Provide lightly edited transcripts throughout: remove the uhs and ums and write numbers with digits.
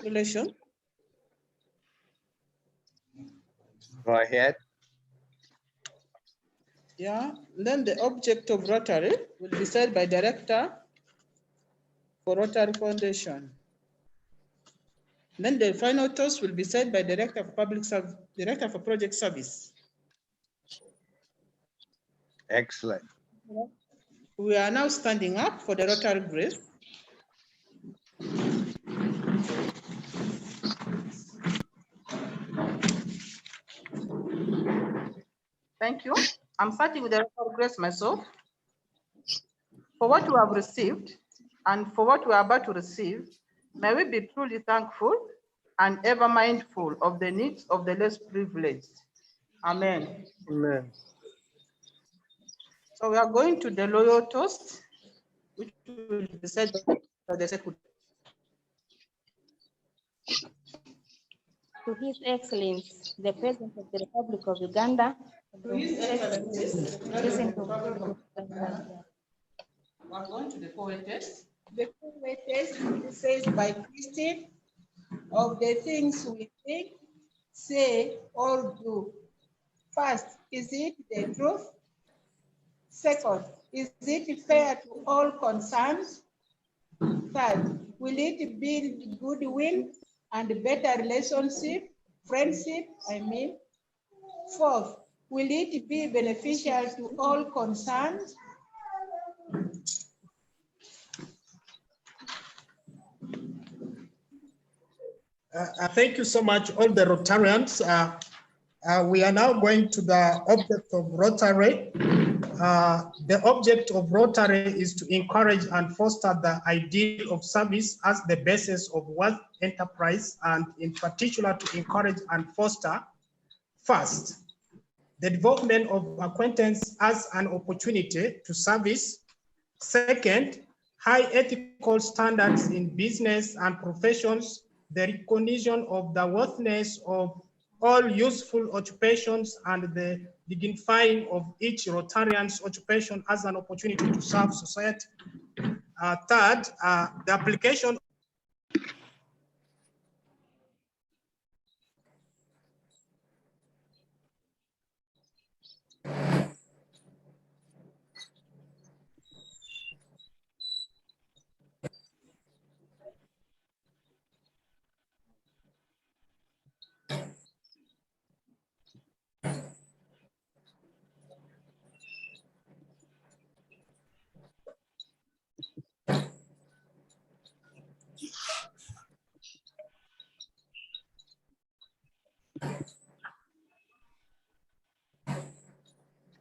articulation. Go ahead. Yeah, then the object of Rotary will be set by director for Rotary Foundation. Then the final toast will be set by director for director for project service. Excellent. We are now standing up for the Rotary Grace. Thank you. I'm starting with the Rotary Grace myself. For what we have received and for what we are about to receive, may we be truly thankful and ever mindful of the needs of the less privileged. Amen. Amen. So we are going to the loyal toast, which will be said by the secretary. To His Excellency, the President of the Republic of Uganda. To His Excellency, the President of the Republic of Uganda. We are going to the poetess. The poetess says by Christine, of the things we think, say, or do. First, is it the truth? Second, is it fair to all concerned? Third, will it build goodwill and better relationship, friendship, I mean? Fourth, will it be beneficial to all concerned? Thank you so much, all the Rotarians. We are now going to the object of Rotary. The object of Rotary is to encourage and foster the ideal of service as the basis of work enterprise, and in particular to encourage and foster, first, the development of acquaintance as an opportunity to service. Second, high ethical standards in business and professions, the recognition of the worthiness of all useful occupations, and the dignifying of each Rotarian's occupation as an opportunity to serve society. Third, the application.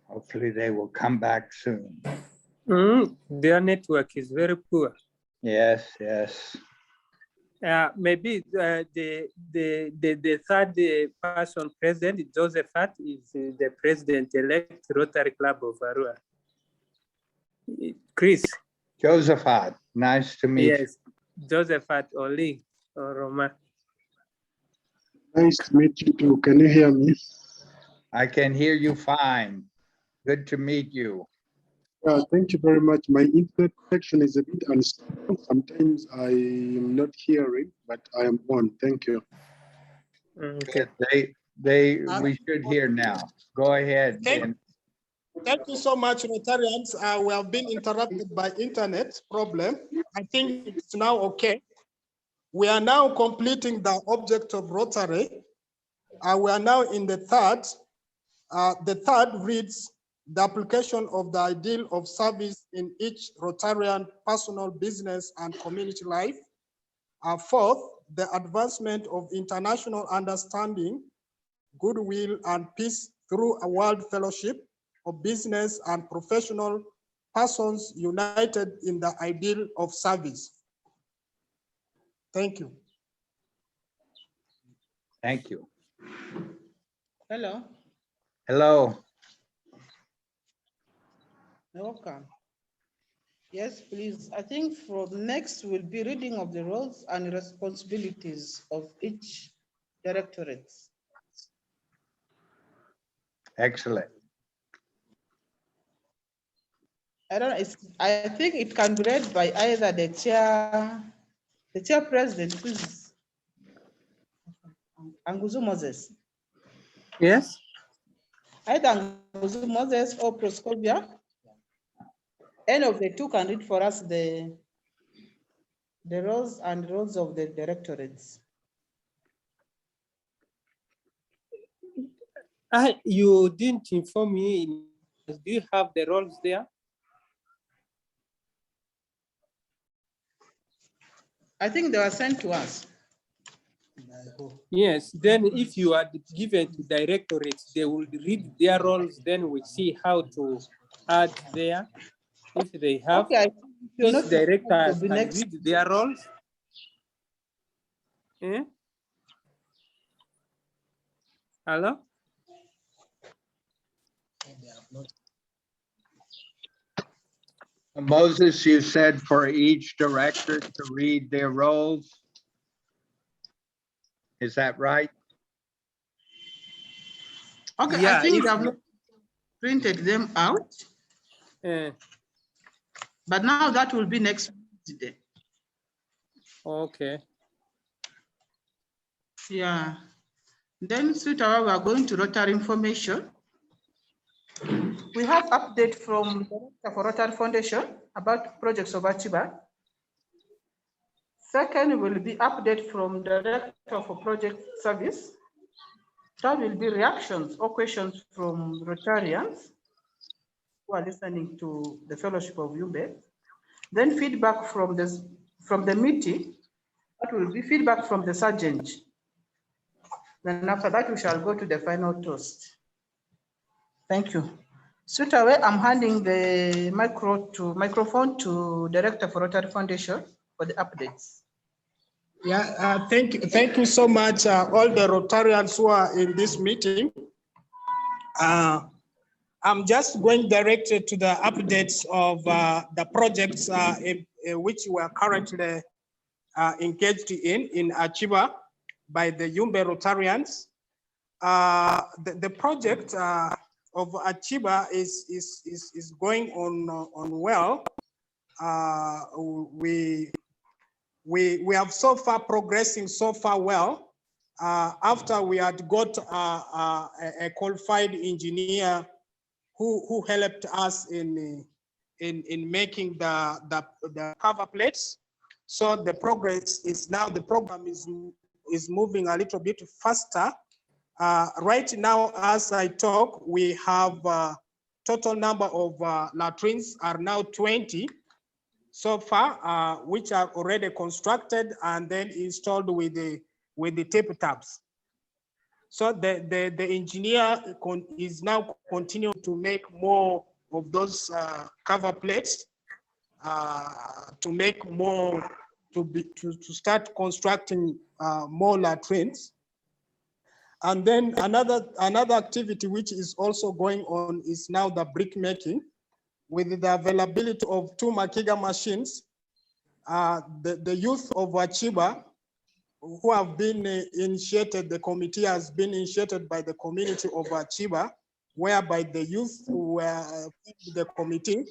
Hopefully they will come back soon. Their network is very poor. Yes, yes. Maybe the third person president, Josephat, is the president-elect Rotary Club of Arua. Chris. Josephat, nice to meet you. Yes, Josephat Oli or Roma. Nice to meet you too. Can you hear me? I can hear you fine. Good to meet you. Thank you very much. My internet connection is a bit unstable. Sometimes I am not hearing, but I am on. Thank you. Okay. We should hear now. Go ahead. Thank you so much, Rotarians. We have been interrupted by internet problem. I think it's now okay. We are now completing the object of Rotary. We are now in the third. The third reads, the application of the ideal of service in each Rotarian personal, business, and community life. Fourth, the advancement of international understanding, goodwill, and peace through a world fellowship of business and professional persons united in the ideal of service. Thank you. Thank you. Hello. Hello. Welcome. Yes, please. I think from next will be reading of the roles and responsibilities of each directorate. Excellent. I don't know. I think it can be read by either the chair president, please. Anguzu Moses. Yes. Either Anguzu Moses or Proscovia. Any of the two can read for us the roles and roles of the directorates. You didn't inform me. Do you have the roles there? I think they were sent to us. Yes, then if you are given to directorates, they will read their roles, then we see how to add there. If they have, Okay, each director will be can next. read their roles. Eh? Hello? Moses, you said for each director to read their roles. Is that right? Okay, Yeah, I think if they have not printed them out, but now that will be next Wednesday. Okay. Yeah. Then straight away we are going to Rotary information. We have update from the Director for Rotary Foundation about projects of Achiba. Second will be update from Director for Project Service. Third will be reactions or questions from Rotarians who are listening to the Fellowship of Yumbe. Then feedback from the meeting. That will be feedback from the sergeant. Then after that, we shall go to the final toast. Thank you. Straight away, I'm handing the microphone to Director for Rotary Foundation for the updates. Yeah, thank you so much, all the Rotarians who are in this meeting. I'm just going directly to the updates of the projects in which we are currently engaged in Achiba by the Yumbe Rotarians. The project of Achiba is going on well. We have so far progressing so far well. After we had got a qualified engineer who helped us in making the cover plates. So the progress is now, the program is moving a little bit faster. Right now, as I talk, we have total number of latrines are now 20 so far, which are already constructed and then installed with the tape tabs. So the engineer is now continuing to make more of those cover plates to make more, to start constructing more latrines. And then another activity which is also going on is now the brick making. With the availability of 2 Makiga machines, the youth of Achiba who have been initiated, the committee has been initiated by the community of Achiba, whereby the youth were the committee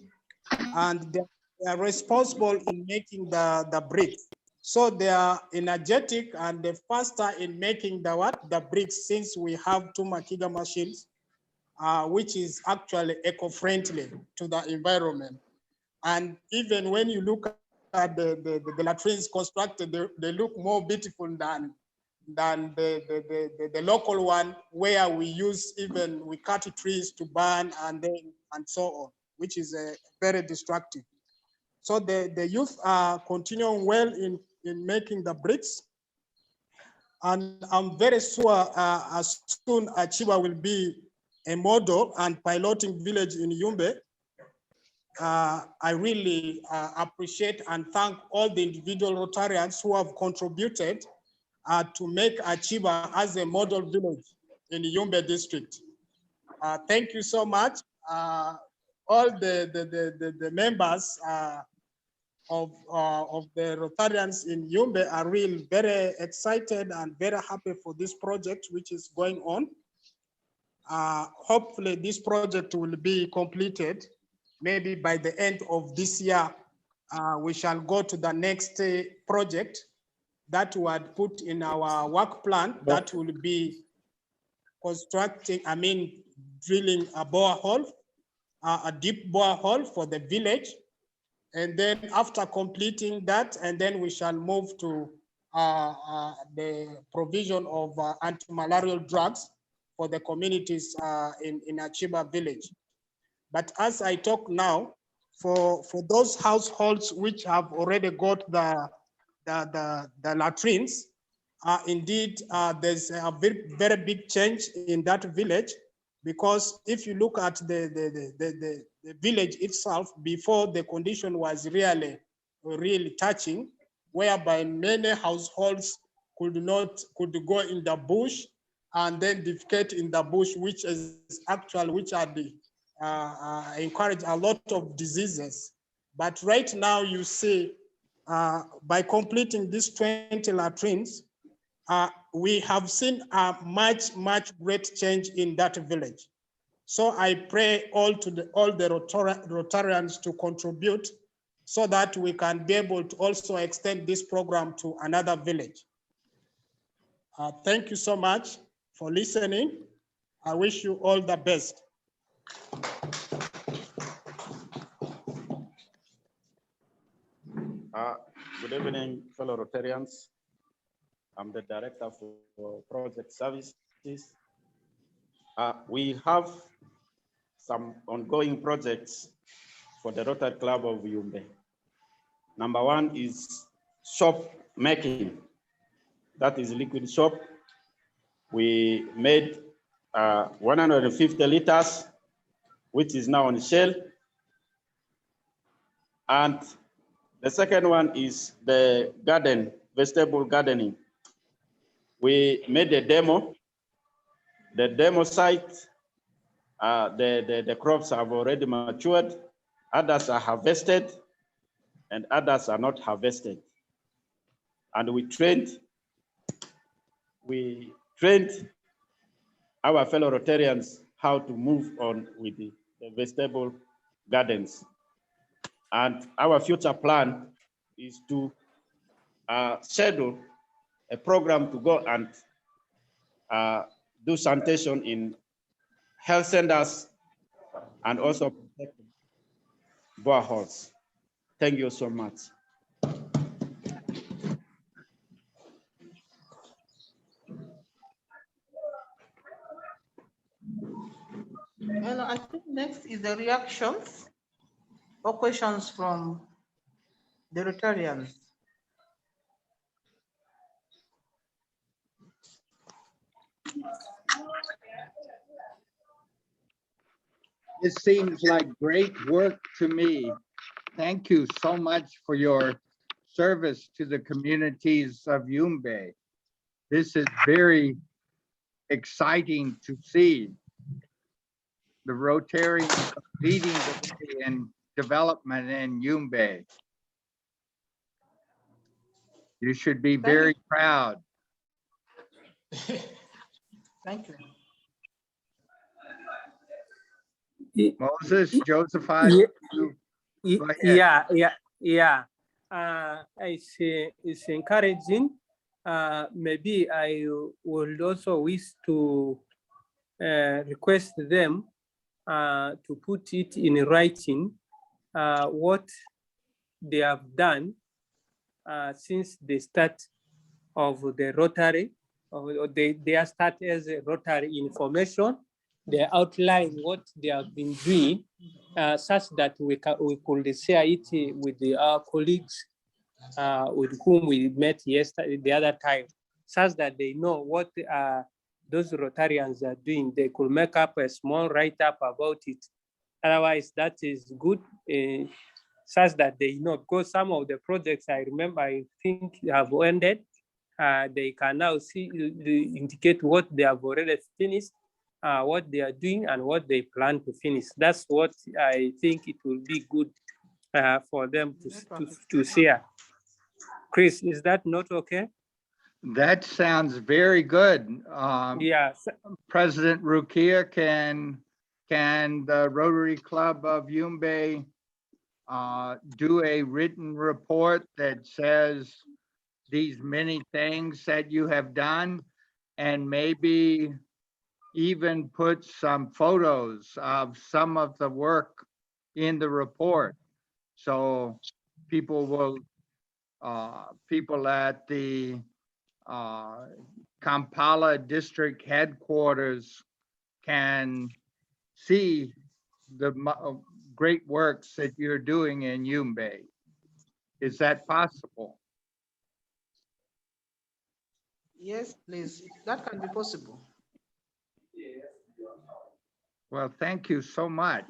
and they are responsible in making the bricks. So they are energetic and they're faster in making the bricks, since we have 2 Makiga machines, which is actually eco-friendly to the environment. And even when you look at the latrines constructed, they look more beautiful than the local one, where we use, even we cut trees to burn and so on, which is very destructive. So the youth are continuing well in making the bricks. And I'm very sure as soon Achiba will be a model and piloting village in Yumbe, I really appreciate and thank all the individual Rotarians who have contributed to make Achiba as a model village in Yumbe district. Thank you so much. All the members of the Rotarians in Yumbe are really very excited and very happy for this project which is going on. Hopefully this project will be completed maybe by the end of this year. We shall go to the next project, that we had put in our work plan that will be drilling a borehole, a deep borehole for the village. And then after completing that, and then we shall move to the provision of anti-malarial drugs for the communities in Achiba village. But as I talk now, for those households which have already got the latrines, indeed, there's a very big change in that village, because if you look at the village itself, before the condition was really touching, whereby many households could go in the bush and then defecate in the bush, which encourage a lot of diseases. But right now you see, by completing these 20 latrines, we have seen a much great change in that village. So I pray all the Rotarians to contribute so that we can be able to also extend this program to another village. Thank you so much for listening. I wish you all the best. Good evening, fellow Rotarians. I'm the Director for Project Services. We have some ongoing projects for the Rotary Club of Yumbe. Number one is soap making. That is liquid soap. We made 150 liters, which is now on sale. And the second one is the vegetable gardening. We made a demo. The demo site, the crops have already matured, others are harvested, and others are not harvested. And we trained our fellow Rotarians how to move on with the vegetable gardens. And our future plan is to schedule a program to go and do sanitation in health centers and also protect boreholes. Thank you so much. Well, I think next is the reactions or questions from the Rotarians. This seems like great work to me. Thank you so much for your service to the communities of Yumbe. This is very exciting to see. The Rotarians leading the way in development in Yumbe. You should be very proud. Thank you. Moses, Joseph, it's encouraging. Maybe I would also wish to request them to put it in writing what they have done since the start of the Rotary, or they start as a Rotary information. They outline what they have been doing, such that we could share it with our colleagues with whom we met yesterday, the other time, such that they know what those Rotarians are doing. They could make up a small write-up about it. Otherwise, that is good, such that they know, because some of the projects I remember, I think have ended. They can now see, indicate what they have already finished, what they are doing, and what they plan to finish. That's what I think it will be good for them to share. Chris, is that not okay? that sounds very good. Yeah. President Rukia, can the Rotary Club of Yumbe do a written report that says these many things that you have done, and maybe even put some photos of some of the work in the report. So people will, people at the Kampala district headquarters can see the great works that you're doing in Yumbe. Is that possible? Yes, please. That can be possible. Well, thank you so much.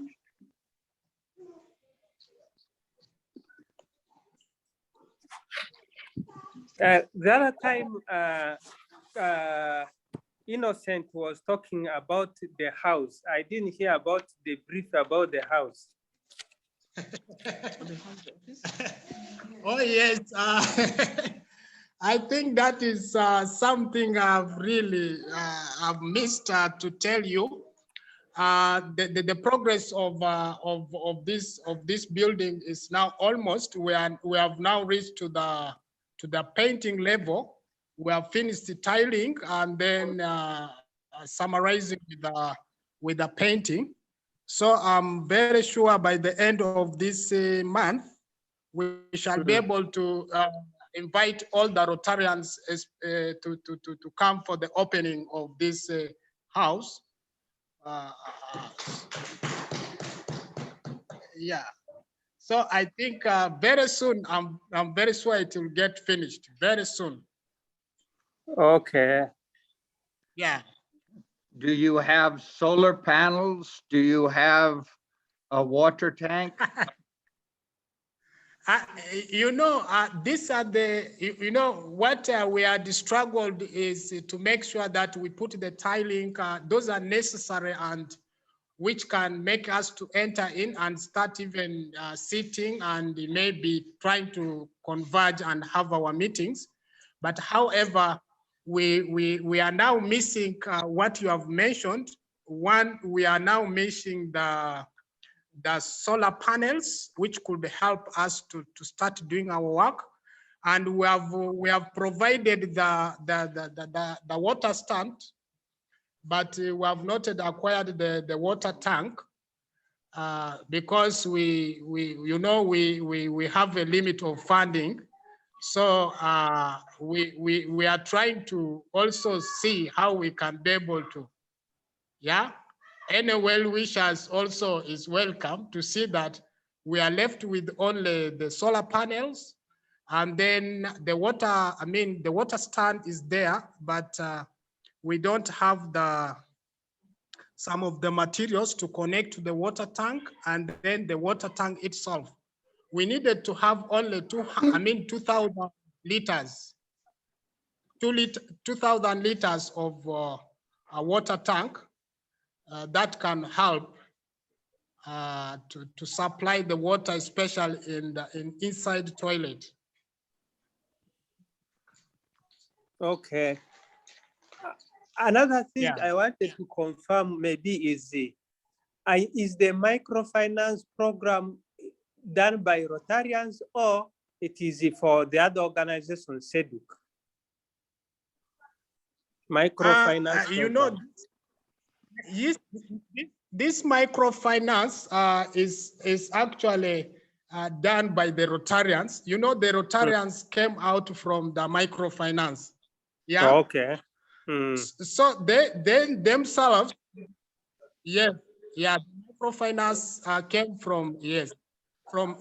The other time, Innocent was talking about the house. I didn't hear about the brief about the house. Oh, yes. I think that is something I've really I've missed to tell you. The progress of this building is now almost, we have now reached to the painting level. We have finished the tiling and then summarizing with the painting. So I'm very sure by the end of this month, we shall be able to invite all the Rotarians to come for the opening of this house. Yeah. So I think very soon, I'm very sure it will get finished very soon. Okay. Yeah. Do you have solar panels? Do you have a water tank? You know, these are the, you know, what we are struggled is to make sure that we put the tiling, those are necessary and which can make us to enter in and start even sitting and maybe trying to converge and have our meetings. But however, we are now missing what you have mentioned. One, we are now missing the solar panels, which could help us to start doing our work. And we have provided the water stand, but we have not acquired the water tank because we have a limit of funding. So we are trying to also see how we can be able to, yeah. Any well-wishers also is welcome to see that we are left with only the solar panels, and then the water, the water stand is there, but we don't have some of the materials to connect to the water tank and then the water tank itself. We needed to have only 2,000 liters, 2,000 liters of a water tank that can help to supply the water, especially in inside toilet. Okay. Another thing Yeah. I wanted to confirm maybe is the microfinance program done by Rotarians or it is for the other organization, SEDUC? Microfinance You know, this microfinance is actually done by the Rotarians. You know, the Rotarians came out from the microfinance. Yeah. Oh, okay. So they themselves, yes, yeah, microfinance came from, yes, from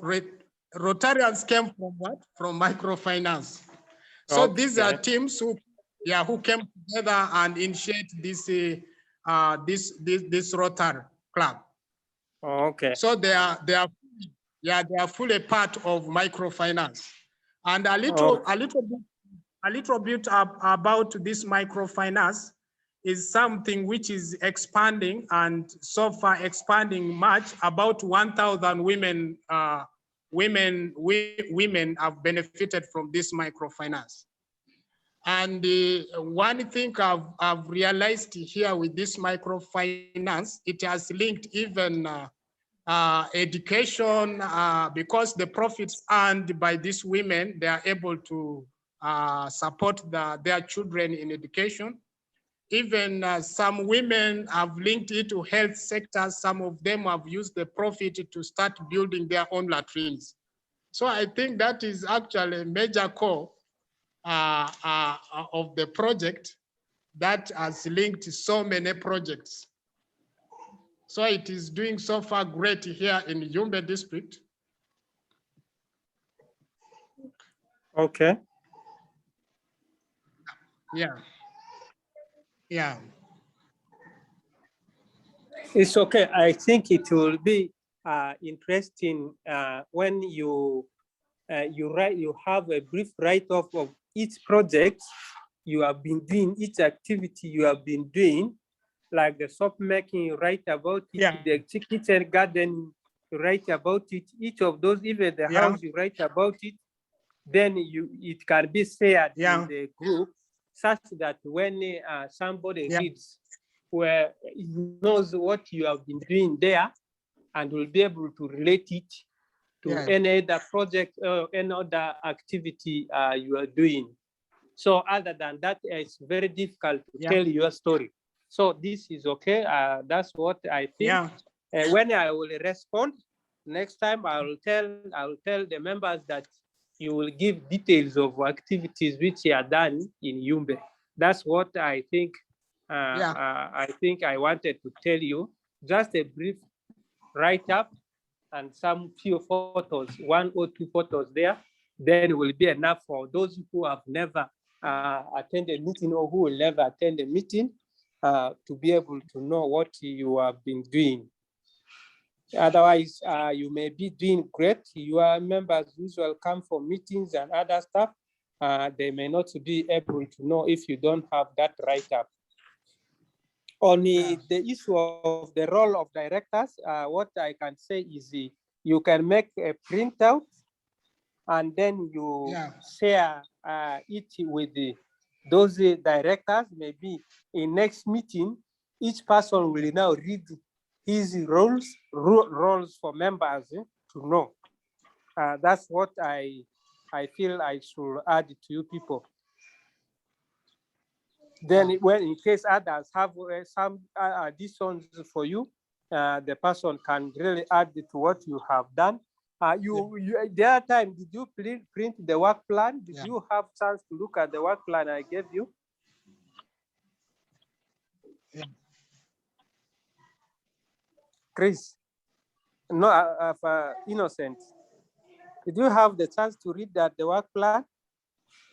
Rotarians came from what? From microfinance. So Okay. these are teams who came together and initiate this this Rotary club. Okay. So they are fully part of microfinance. And a little bit about this microfinance is something which is expanding, and so far expanding much. About 1,000 women have benefited from this microfinance. And one thing I've realized here with this microfinance, it has linked even education, because the profits earned by these women, they are able to support their children in education. Even some women have linked it to health sectors. Some of them have used the profit to start building their own latrines. So I think that is actually a major core of the project that has linked so many projects. So it is doing so far great here in Yumbe district. Okay. Yeah. Yeah. It's okay. I think it will be interesting when you have a brief write-off of each project you have been doing, each activity you have been doing, like the soap making, you write about it, Yeah. the kitchen garden, you write about it, each of those, even the Yeah. house, you write about it. Then it can be shared in the group such that when somebody reads, where he knows what you have been doing there and will be able to relate it to any other project or any other activity you are doing. So other than that, it's very difficult to tell your story. So this is okay. That's what I think. When I will respond next time, I will tell the members that you will give details of activities which are done in Yumbe. That's what I think. I think I wanted to tell you. Just a brief write-up and some few photos, 1 or 2 photos there, then will be enough for those who have never attended a meeting or who will never attend a meeting to be able to know what you have been doing. Otherwise, you may be doing great. Your members usually come for meetings and other stuff. They may not be able to know if you don't have that write-up. On the issue of the role of directors, what I can say is you can make a printout and then you share it with those directors. Maybe in next meeting, each person will now read his roles for members to know. That's what I feel I should add to you people. Then when in case others have some additions for you, the person can really add to what you have done. The other time, did you print the work plan? Did you have chance to look at the work plan I gave you? Chris, no, Innocent. Did you have the chance to read the work plan?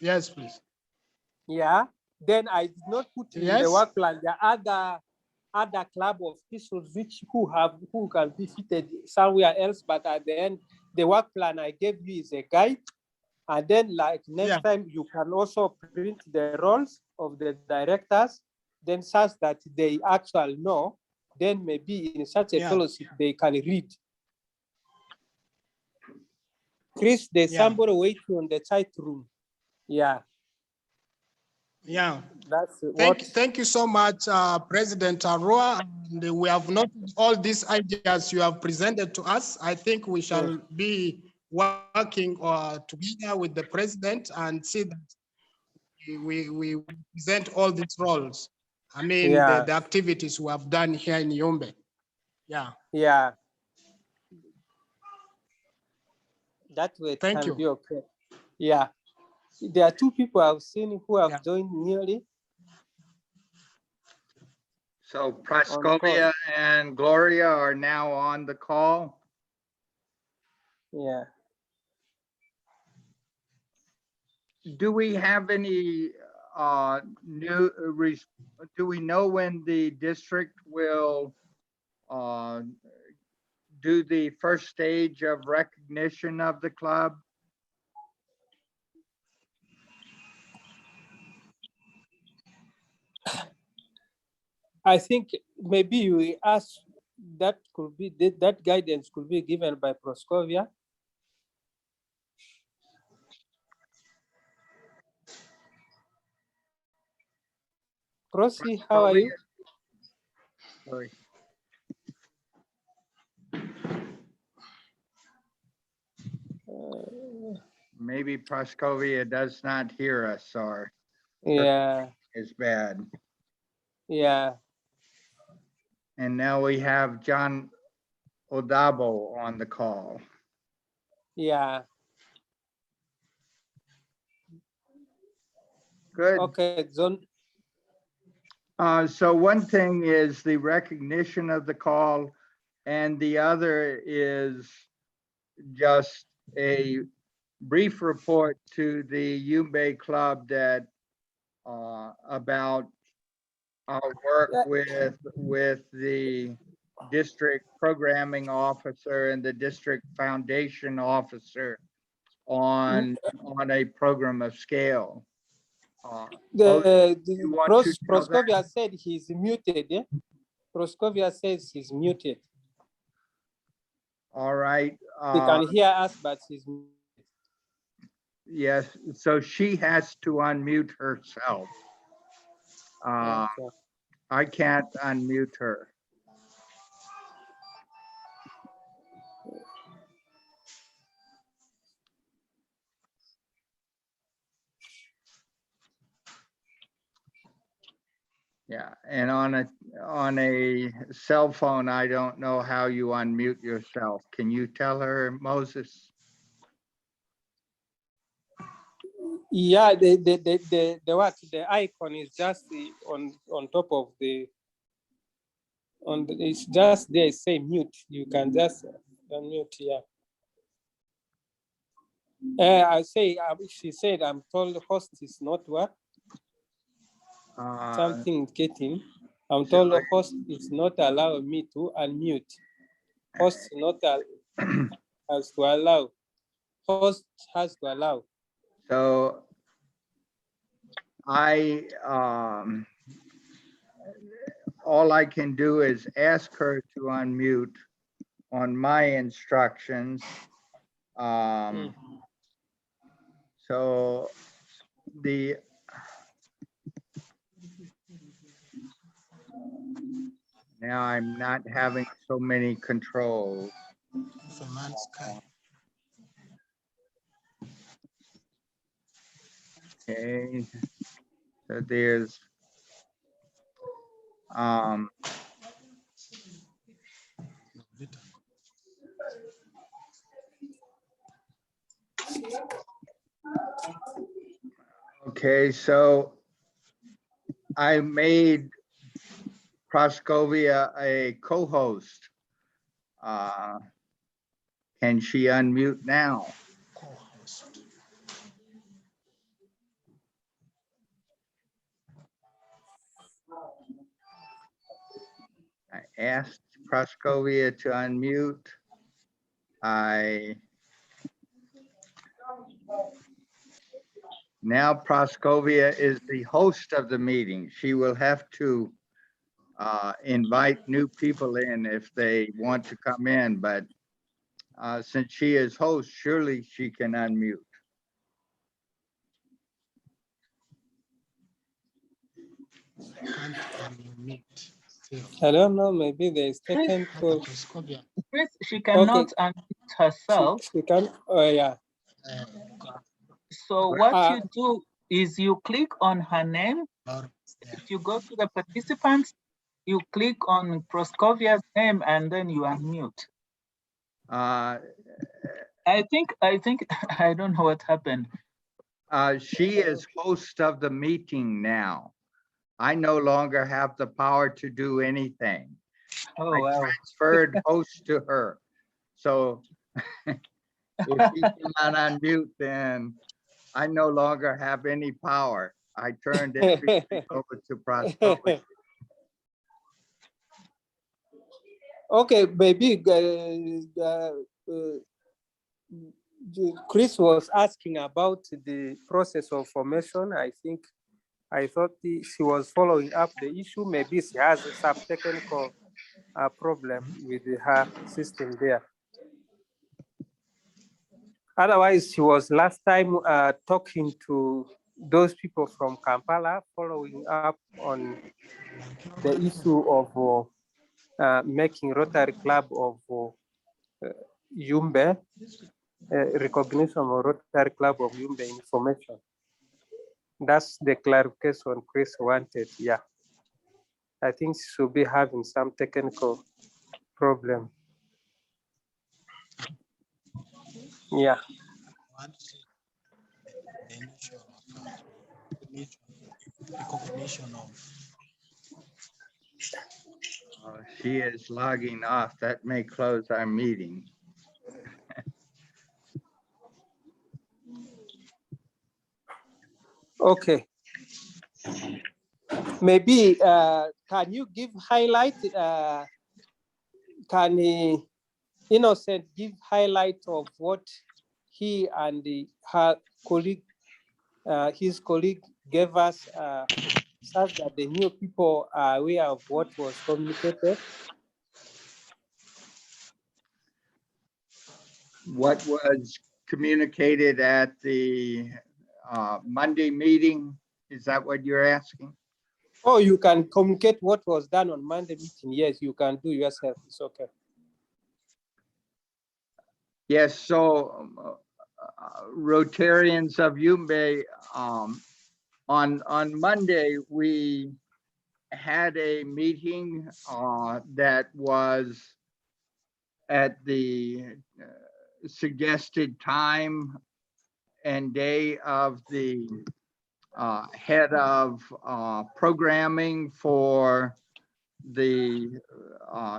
Yes, please. Yeah. Then I did not put in the work plan the other club of officials who can be fitted somewhere else, but at the end, the work plan I gave you is a guide. And then like next time, you can also print the roles of the directors, then such that they actually know, then maybe in such a fellowship, they can read. Chris, there's somebody waiting on the chat room. Yeah. Yeah. That's thank you so much, President Arua. And we have noted all these ideas you have presented to us. I think we shall be working together with the president and see that we present all these roles. I mean, the activities we have done here in Yumbe. Yeah. Yeah. That way Thank can you. be okay. Yeah. There are 2 people I've seen who have joined newly. So Praskovia and Gloria are now on the call. Yeah. Do we have any do we know when the district will do the first stage of recognition of the club? I think maybe we ask that could be that guidance could be given by Praskovia. Prosy, how are you? Sorry. maybe Praskovia does not hear us or Yeah, is bad. yeah. And now we have John Odabo on the call. Yeah. Good. Okay, John. So one thing is the recognition of the call, and the other is just a brief report to the Yumbe Club that about our work with the district programming officer and the district foundation officer on a program of scale. You want to tell that? Proskovia said he's muted. Yeah? Proskovia says he's muted. All right. He can hear us, but he's muted. Yes, so she has to unmute herself. Okay. I can't unmute her. Yeah, and on a cell phone, I don't know how you unmute yourself. Can you tell her, Moses? Yeah, the what? The icon is just on top of the it's just there. Say mute. You can just unmute. Yeah. I say she said I'm told the host is not what something getting. I'm told the host is not allowing me to unmute. Host not has to allow. Host has to allow. So all I can do is ask her to unmute on my instructions. So now I'm not having so many controls. Okay, so there's okay, so I made Praskovia a co-host. Can she unmute now? I asked Praskovia to unmute. Now Praskovia is the host of the meeting. She will have to invite new people in if they want to come in, but since she is host, surely she can unmute. I don't know, maybe there's technical. Chris, she cannot unmute herself. She can, oh yeah. So what you do is you click on her name. If you go to the participants, you click on Proskovia's name and then you unmute. I think, I don't know what happened. She is host of the meeting now. I no longer have the power to do anything. Oh, I wow. transferred host to her. So if she cannot unmute, then I no longer have any power. I turned everything over to Praskovia. Okay, maybe Chris was asking about the process of formation. I thought she was following up the issue. Maybe she has some technical problem with her system there. Otherwise, she was last time talking to those people from Kampala, following up on the issue of making Rotary Club of Yumbe recognition of Rotary Club of Yumbe information. That's the clarification Chris wanted. Yeah, I think she should be having some technical problem. Yeah. Recognition of. She is logging off. That may close our meeting. Okay. Maybe can you give highlight? Can Innocent give highlight of what he and her colleague, his colleague, gave us, such that the new people are aware of what was communicated? What was communicated at the Monday meeting? Is that what you're asking? Oh, you can communicate what was done on Monday meeting. Yes, you can do yourself. It's okay. Yes, so Rotarians of Yumbe, on Monday, we had a meeting that was at the suggested time and day of the head of programming for the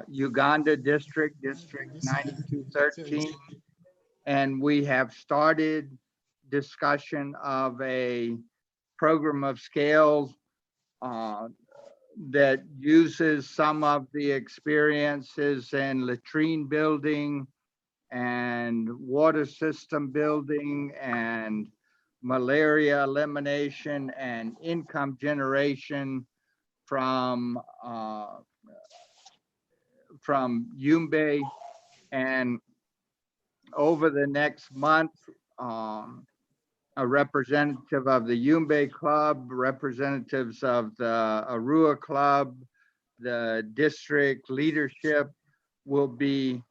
Uganda district, District 9213. And we have started discussion of a program of scale that uses some of the experiences in latrine building and water system building and malaria elimination and income generation from Yumbe. And over the next month, a representative of the Yumbe Club, representatives of the Arua Club, the district leadership will be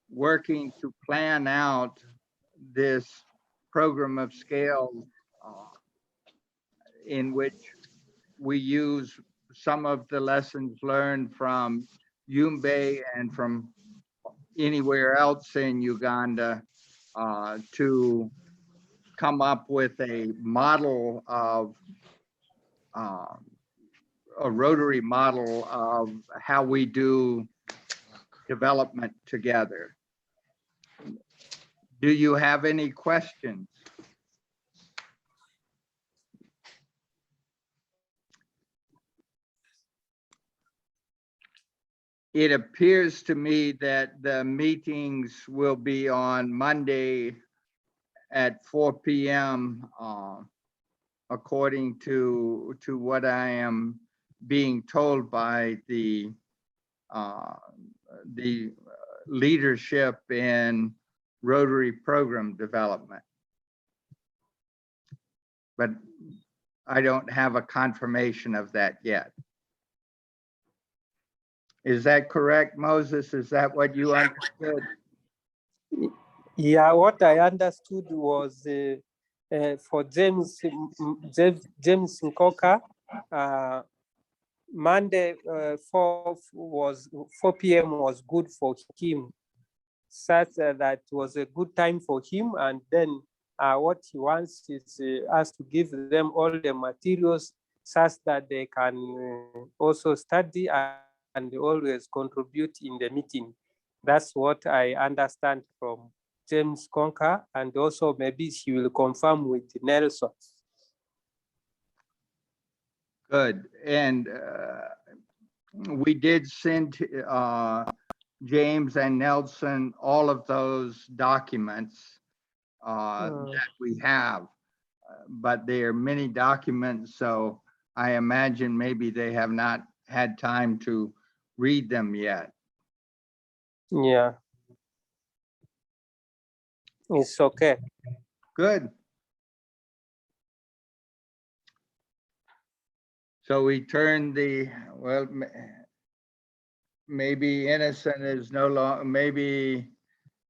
working to plan out this program of scale in which we use some of the lessons learned from Yumbe and from anywhere else in Uganda to come up with a model of a Rotary model of how we do development together. Do you have any questions? It appears to me that the meetings will be on Monday at 4 p.m. According to what I am being told by the leadership in Rotary program development. But I don't have a confirmation of that yet. Is that correct, Moses? Is that what you understood? Yeah, what I understood was for James Nkoka, Monday 4 p.m. was good for him, such that was a good time for him. And then what he wants is us to give them all the materials such that they can also study and always contribute in the meeting. That's what I understand from James Conker, and also maybe she will confirm with Nelson. Good. And we did send James and Nelson all of those documents that we have, but there are many documents, so I imagine maybe they have not had time to read them yet. Yeah. It's okay. Good. So we turn the, well, maybe Innocent is no longer, maybe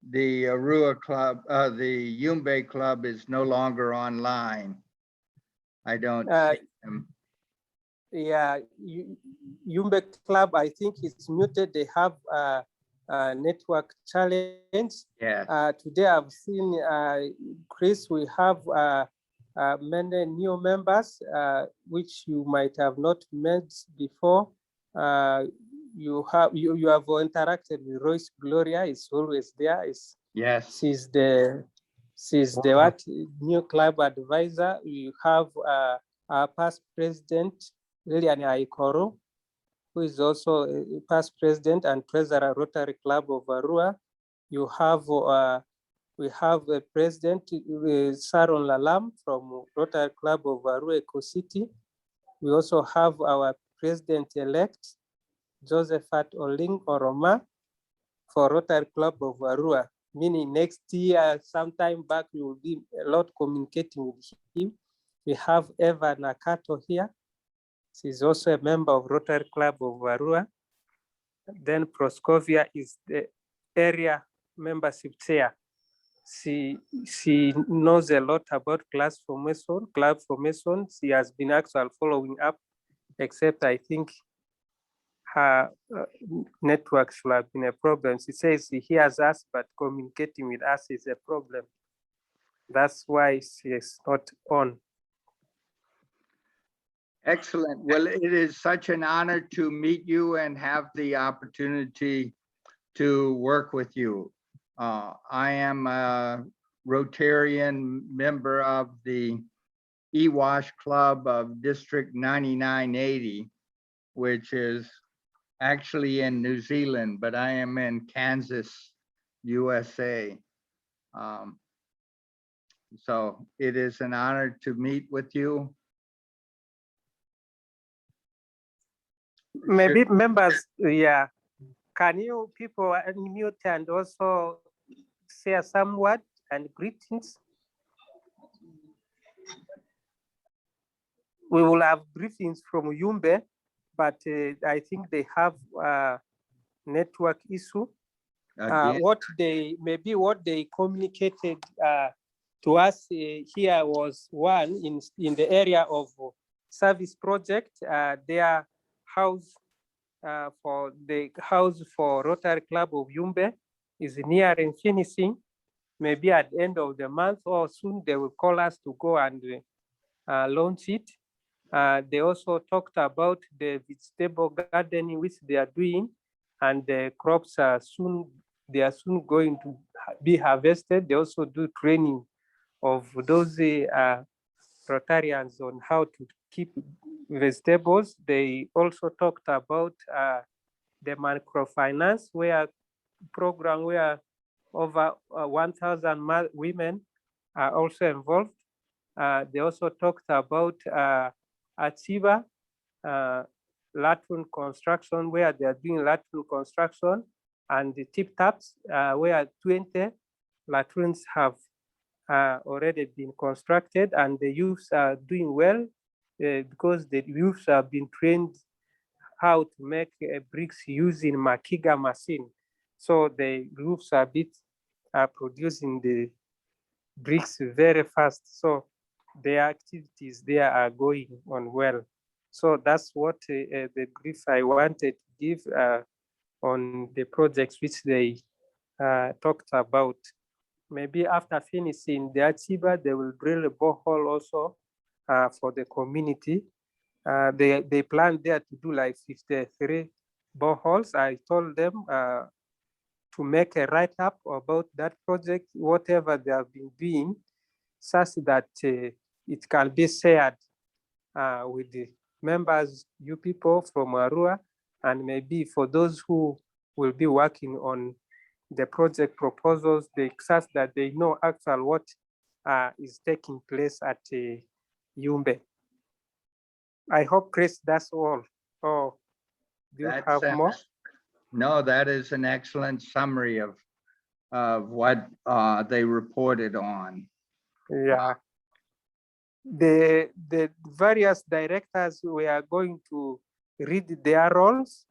the Arua Club, the Yumbe Club is no longer online. I don't see them. Yeah, Yumbe Club, I think it's muted. They have a network challenge. Yes. Today I've seen, Chris, we have many new members, which you might have not met before. You have interacted with Royce Gloria. Is always there. Yes. She's the what new club advisor. You have our past president Lilian Aikoro, who is also a past president and treasurer Rotary Club of Arua. You have we have a president Saron Lalam from Rotary Club of Arua Eco City. We also have our president-elect Josephat Oling Oroma for Rotary Club of Arua, meaning next year, sometime back, we will be a lot communicating with him. We have Eva Nakato here. She's also a member of Rotary Club of Arua. Then Proskovia is the area membership chair. She knows a lot about club formation. She has been actually following up, except I think her network should have been a problem. She says she hears us, but communicating with us is a problem. That's why she is not on. Excellent. Well, it is such an honor to meet you and have the opportunity to work with you. I am a Rotarian member of the EWASH Club of District 9980, which is actually in New Zealand, but I am in Kansas, USA. So it is an honor to meet with you. Maybe members, yeah. Can you people unmute and also share some word and greetings? We will have briefings from Yumbe, but I think they have a network issue. What they communicated to us here was one in the area of service project. Their house for Rotary Club of Yumbe is nearing finishing. Maybe at the end of the month or soon they will call us to go and launch it. They also talked about the vegetable gardening which they are doing, and the crops are soon going to be harvested. They also do training of those Rotarians on how to keep vegetables. They also talked about the microfinance program where over 1,000 women are also involved. They also talked about Achieva latrine construction, where they are doing latrine construction, and the tip taps, where 20 latrines have already been constructed, and the youths are doing well because the youths have been trained how to make bricks using Makiga machine. So the youths are producing the bricks very fast. So their activities there are going on well. So that's what the brief I wanted to give on the projects which they talked about. Maybe after finishing the Achieva, they will drill a borehole also for the community. They plan there to do like 53 boreholes. I told them to make a write-up about that project, whatever they have been doing, such that it can be shared with the members, you people from Arua, and maybe for those who will be working on the project proposals, such that they know actually what is taking place at Yumbe. I hope, Chris, that's all. Oh, do you have more? No, that is an excellent summary of what they reported on. Yeah. The various directors, we are going to read their roles,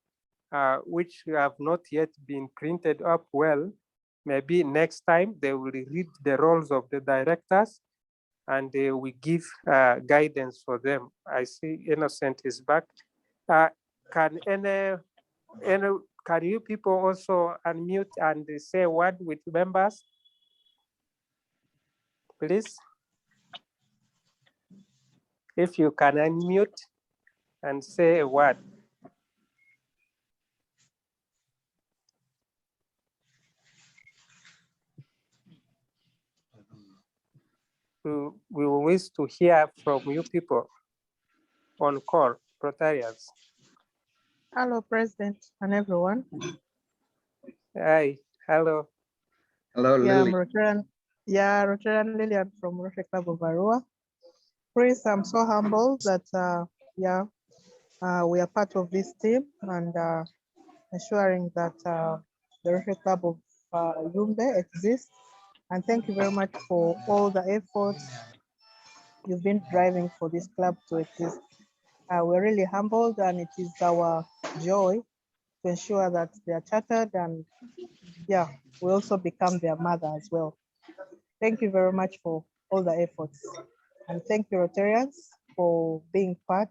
which have not yet been printed up well. maybe next time they will read the roles of the directors and we give guidance for them. I see Innocent is back. Can you people also unmute and say a word with members, please? If you can unmute and say a word. We wish to hear from you people on call, Rotarians. Hello, President and everyone. Hi, hello. Hello, Yeah, I'm Lily. Rotarian Lillian from Rotary Club of Arua. Chris, I'm so humbled that we are part of this team and ensuring that the Rotary Club of Yumbe exists. And thank you very much for all the efforts you've been driving for this club to exist. We're really humbled, and it is our joy to ensure that they are chartered, and yeah, we also become their mother as well. Thank you very much for all the efforts. And thank you, Rotarians, for being part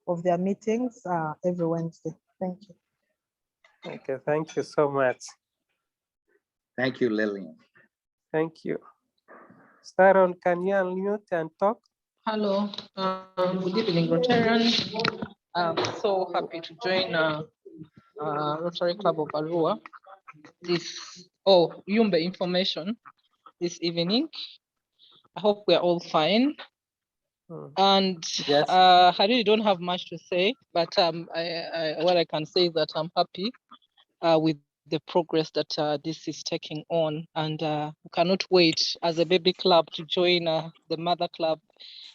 of their meetings every Wednesday. Thank you. Okay, thank you so much. Thank you, Lillian. Thank you. Sharon, can you unmute and talk? Hello, good evening, Rotarians. I'm so happy to join Rotary Club of Arua. Yumbe information this evening. I hope we're all fine. And yes. I really don't have much to say, but what I can say is that I'm happy with the progress that this is taking on, and we cannot wait as a baby club to join the mother club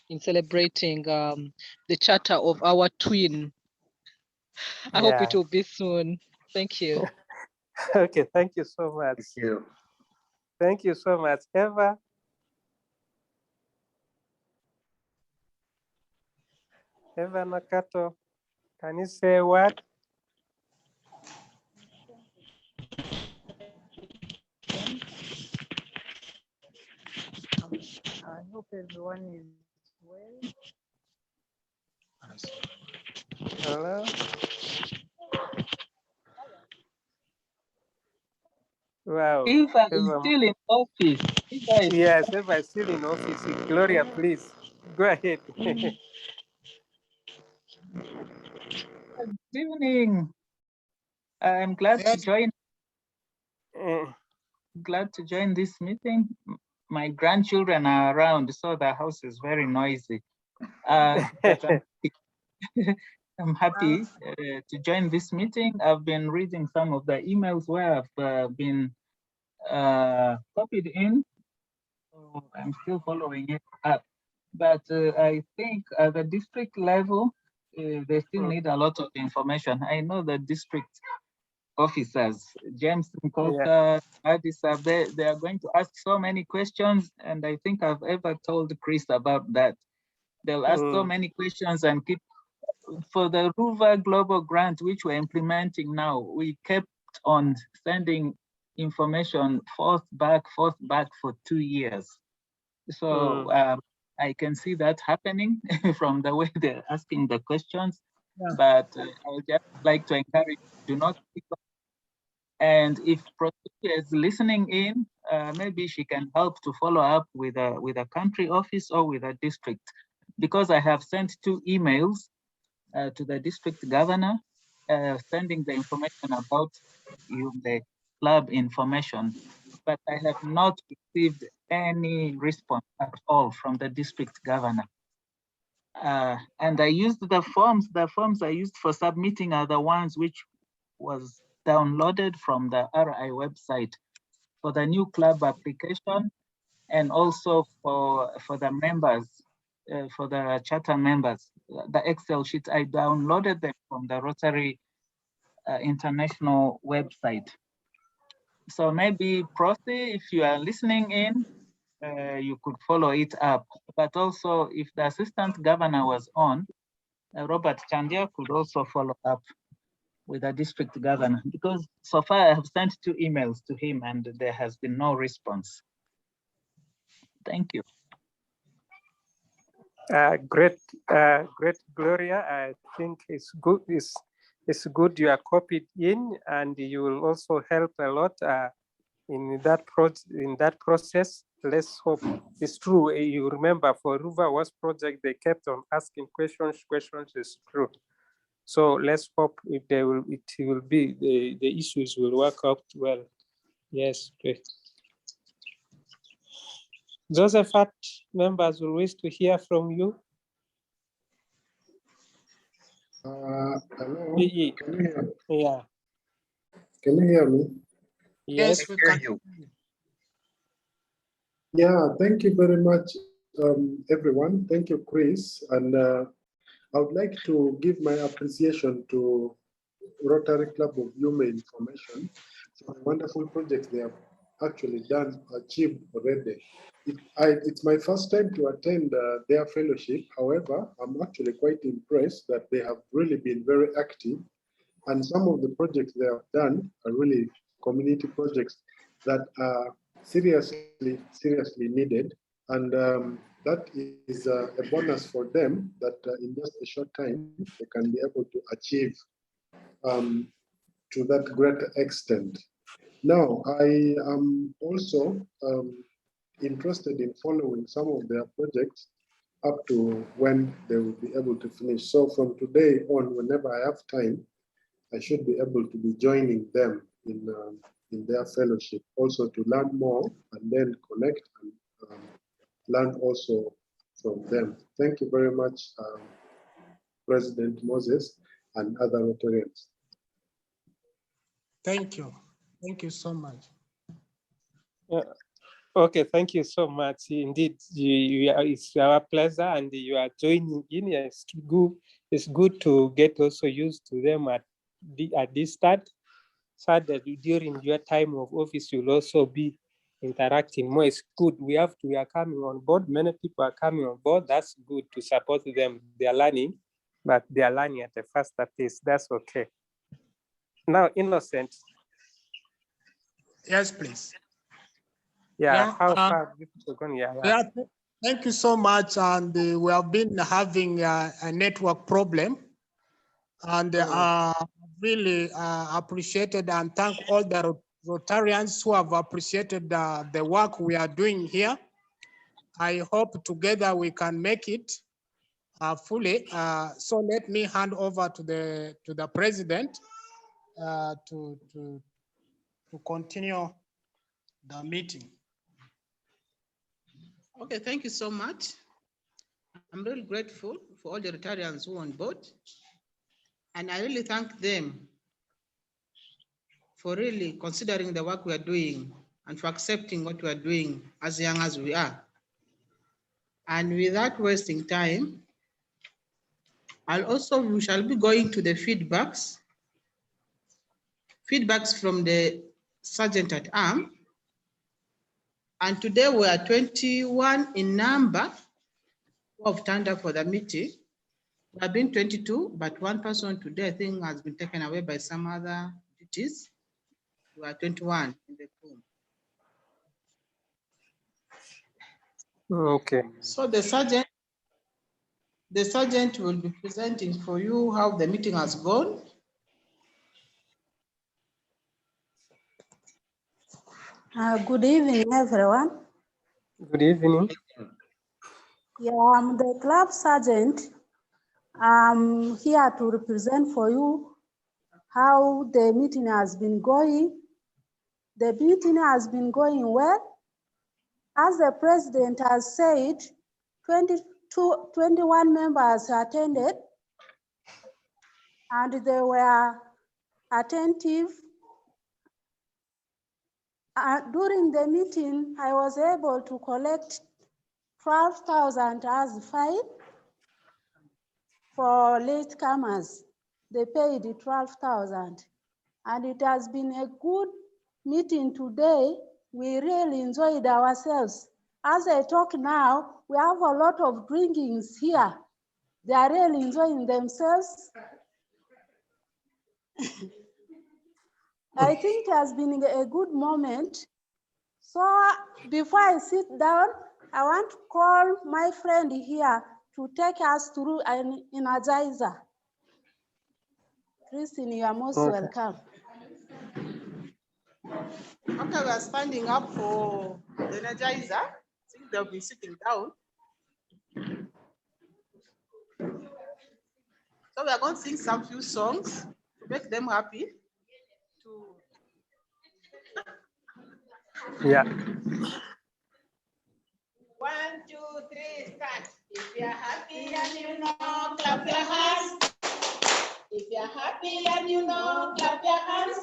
in celebrating the charter of our twin. I hope it will be soon. Thank you. Okay, thank you so much. Thank you. Thank you so much. Eva? Eva Nakato, can you say a word? I hope everyone is well. Hello? Wow. Eva is still in office. Yes, Eva is still in office. Gloria, please, go ahead. Good evening. I'm glad to join. Glad to join this meeting. My grandchildren are around, so the house is very noisy. But I'm happy to join this meeting. I've been reading some of the emails where I've been copied in. So I'm still following it up. But I think at the district level, they still need a lot of information. I know the district officers, James Nkoka, Addis Abebe, they are going to ask so many questions, and I think I've ever told Chris about that. They'll ask so many questions and keep, for the RUVA Global Grant, which we're implementing now, we kept on sending information forth back for 2 years. So I can see that happening from the way they're asking the questions. Yeah. But I would just like to encourage, do not pick up. And if Prosperity is listening in, maybe she can help to follow up with a country office or with a district, because I have sent 2 emails to the district governor, sending the information about the club information, but I have not received any response at all from the district governor. And I used the forms I used for submitting are the ones which was downloaded from the RI website for the new club application, and also for the members, for the charter members. The Excel sheet, I downloaded them from the Rotary International website. So maybe Prosi, if you are listening in, you could follow it up. But also if the assistant governor was on, Robert Chandia could also follow up. with the district governor, because so far I have sent 2 emails to him and there has been no response. Thank you. Great, Gloria. I think it's good. It's good you are copied in, and you will also help a lot in that process. Let's hope it's true. You remember for Ruva was project, they kept on asking questions. Is true. So let's hope it will be the issues will work out well. Yes, great. Josephat, members will wish to hear from you. Hello. Can Yeah. you hear? Yeah. Can you hear me? Yes, we can. Yeah, thank you very much, everyone. Thank you, Chris. And I would like to give my appreciation to Rotary Club of Human Information for the wonderful projects they have actually achieved already. It's my first time to attend their fellowship. However, I'm actually quite impressed that they have really been very active, and some of the projects they have done are really community projects that are seriously needed. And that is a bonus for them that in just a short time, they can be able to achieve to that great extent. Now, I am also interested in following some of their projects up to when they will be able to finish. So from today on, whenever I have time, I should be able to be joining them in their fellowship, also to learn more and then connect and learn also from them. Thank you very much, President Moses and other Rotarians. Thank you. Thank you so much. Okay, thank you so much. Indeed, it's our pleasure, and you are joining in. It's good to get also used to them at this start, so that during your time of office, you'll also be interacting more. It's good. We are coming on board. Many people are coming on board. That's good to support them. They are learning, but they are learning at a faster pace. That's okay. Now, Innocent. Yes, please. Yeah, how far people going? Yeah. Thank you so much. And we have been having a network problem, and really appreciated and thank all the Rotarians who have appreciated the work we are doing here. I hope together we can make it fully. So let me hand over to the president to continue the meeting. Okay, thank you so much. I'm really grateful for all the Rotarians who are on board. And I really thank them for really considering the work we are doing and for accepting what we are doing as young as we are. And without wasting time, we shall be going to the feedbacks from the Sergeant at Arms. And today we are 21 in number who have turned up for the meeting. We have been 22, but one person today I think has been taken away by some other duties. We are 21 in the room. Okay. So the sergeant will be presenting for you how the meeting has gone. Good evening, everyone. Good evening. Yeah, I'm the club sergeant. I'm here to represent for you how the meeting has been going. The meeting has been going well. As the president has said, 21 members attended, and they were attentive. During the meeting, I was able to collect 12,000 as fine for latecomers. They paid 12,000. And it has been a good meeting today. We really enjoyed ourselves. As I talk now, we have a lot of drinkings here. They are really enjoying themselves. I think it has been a good moment. So before I sit down, I want to call my friend here to take us through an energizer. Christine, you are most welcome. Okay, we are standing up for the energizer. I think they'll be sitting down. So we are going to sing some few songs to make them happy. Yeah. 1, 2, 3, start. If you're happy and you know, clap your hands. If you're happy and you know, clap your hands.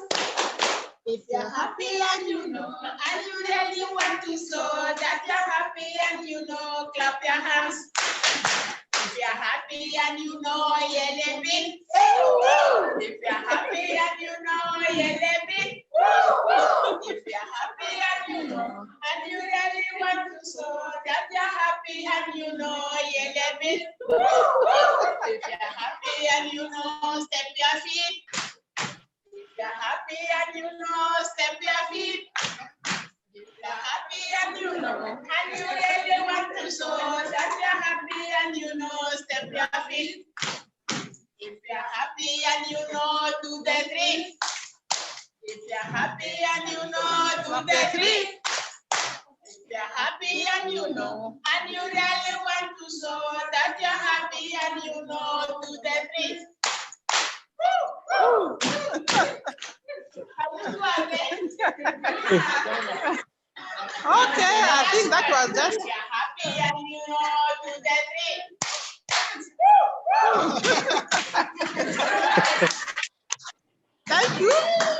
If you're happy and you know, and you really want to show that you're happy and you know, clap your hands. If you're happy and you know, yell a bit. If you're happy and you know, yell a bit. If you're happy and you know, and you really want to show that you're happy and you know, yell a bit. If you're happy and you know, step your feet. If you're happy and you know, step your feet. If you're happy and you know, and you really want to show that you're happy and you know, step your feet. If you're happy and you know, do the three. If you're happy and you know, do the three. If you're happy and you know, and you really want to show that you're happy and you know, do the three. Okay, I think that was just. If you're happy and you know, do the three. Thank you.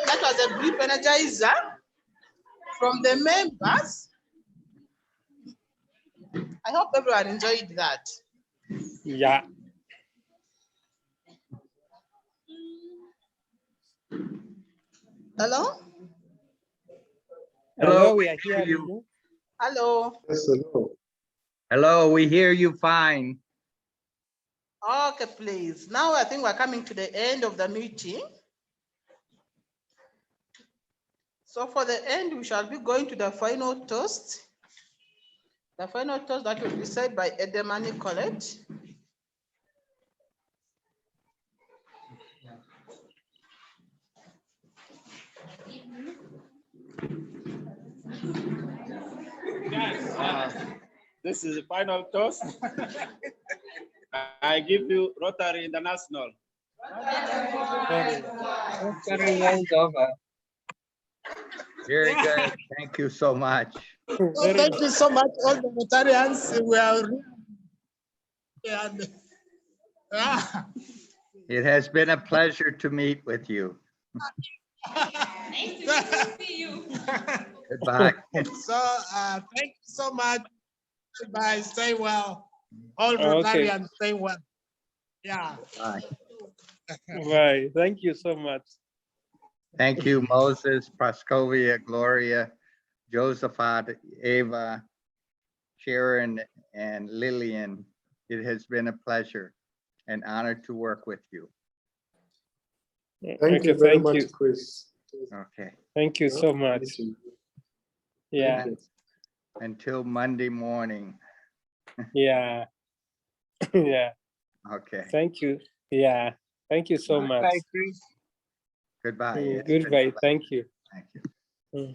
That was a brief energizer from the members. I hope everyone enjoyed that. Yeah. Hello? Hello, we are hearing you. Hello. Yes, hello. Hello, we hear you fine. Okay, please. Now I think we're coming to the end of the meeting. So for the end, we shall be going to the final toast. The final toast that will be said by Edemani College. This is the final toast. I give you Rotary International. Rotary world over. Very good. Thank you so much. Well, thank you so much, all the Rotarians. We are It has been a pleasure to meet with you. Nice to see you. Goodbye. So thank you so much. Bye. Stay well. All Okay. Rotarians, stay well. Yeah. Bye. Bye. Thank you so much. Thank you, Moses, Praskovia, Gloria, Josephat, Ava, Sharon, and Lillian. It has been a pleasure and honor to work with you. Thank you very much, Chris. Okay. Thank you so much. Yeah. Until Monday morning. Yeah. Yeah. Okay. Thank you. Yeah. Thank you so much. Bye, Chris. Goodbye. Goodbye. Thank you. Thank you.